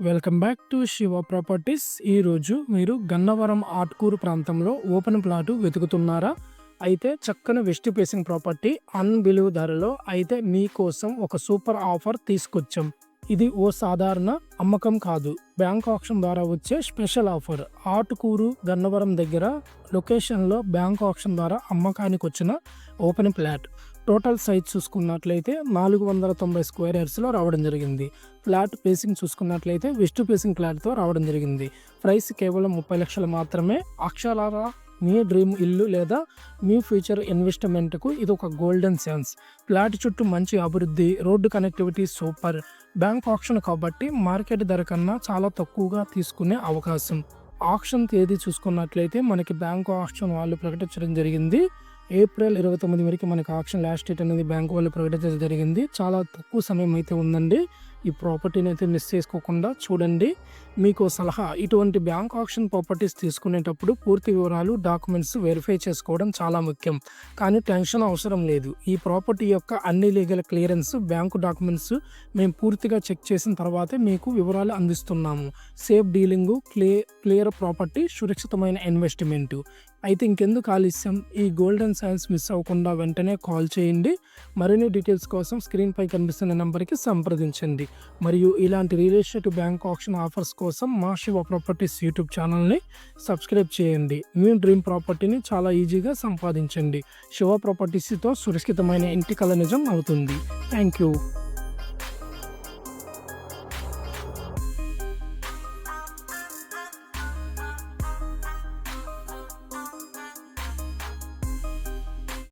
Welcome back to Shiva properties. ఈరోజు మీరు గన్నవరం ఆట్కూరు ప్రాంతంలో ఓపెన్ ప్లాటు వెతుకుతున్నారా? అయితే చక్కని వెస్ట్ ఫేసింగ్ ప్రాపర్టీ అన్బిలీవ్ ధరలో అయితే మీకోసం ఒక సూపర్ ఆఫర్ తీసుకొచ్చాం. ఇది ఓ సాధారణ అమ్మకం కాదు, బ్యాంక్ ఆప్షన్ ద్వారా వచ్చే స్పెషల్ ఆఫర్. ఆటుకూరు గన్నవరం దగ్గర లొకేషన్లో బ్యాంక్ ఆప్షన్ ద్వారా అమ్మకానికి వచ్చిన ఓపెన్ ప్లాట్. టోటల్ సైజ్ చూసుకున్నట్లయితే 490 స్క్వేర్ యార్డ్స్లో రావడం జరిగింది. ఫ్లాట్ ఫేసింగ్ చూసుకున్నట్లయితే వెస్ట్ ఫేసింగ్ ఫ్లాట్తో రావడం జరిగింది. ప్రైస్ కేవలం 30 లక్షలు మాత్రమే. అక్షరాల మీ డ్రీమ్ ఇల్లు లేదా మీ ఫ్యూచర్ ఇన్వెస్ట్మెంట్కు ఇది ఒక గోల్డెన్ ఛాన్స్. ఫ్లాట్ చుట్టూ మంచి అభివృద్ధి, road connectivity super. Bank option కాబట్టి మార్కెట్ ధర కన్నా చాలా తక్కువగా తీసుకునే అవకాశం. ఆప్షన్ తేదీ చూసుకున్నట్లయితే మనకి బ్యాంక్ ఆప్షన్ వాళ్ళు ప్రకటించడం జరిగింది. ఏప్రిల్ 29 వరకు మనకి ఆప్షన్ లాస్ట్ డేట్ అనేది బ్యాంక్ వాళ్ళు ప్రకటించడం జరిగింది. చాలా తక్కువ సమయం అయితే ఉందండి. ఈ ప్రాపర్టీని అయితే మిస్ చేసుకోకుండా చూడండి. మీకు సలహా, ఇటువంటి బ్యాంక్ ఆప్షన్ ప్రాపర్టీస్ తీసుకునేటప్పుడు పూర్తి వివరాలు, డాక్యుమెంట్స్ వెరిఫై చేసుకోవడం చాలా ముఖ్యం. కానీ టెన్షన్ అవసరం లేదు. ఈ ప్రాపర్టీ యొక్క అన్ని లీగల్ క్లియరెన్స్, బ్యాంకు డాక్యుమెంట్స్ మేము పూర్తిగా చెక్ చేసిన తర్వాతే మీకు వివరాలు అందిస్తున్నాము. సేఫ్ డీలింగు, క్లియర్ ప్రాపర్టీ, సురక్షితమైన ఇన్వెస్ట్మెంట్. అయితే ఇంకెందుకు ఆలస్యం, ఈ గోల్డెన్ ఛాన్స్ మిస్ అవ్వకుండా వెంటనే కాల్ చేయండి. మరిన్ని డీటెయిల్స్ కోసం స్క్రీన్పై కనిపిస్తున్న నెంబర్కి సంప్రదించండి. మరియు ఇలాంటి real estate bank option offers కోసం మా శివ ప్రాపర్టీస్ యూట్యూబ్ ఛానల్ని సబ్స్క్రైబ్ చేయండి. మీ డ్రీమ్ ప్రాపర్టీని చాలా ఈజీగా సంపాదించండి. శివ ప్రాపర్టీస్తో సురక్షితమైన ఇంటి కల నిజం అవుతుంది. Thank you.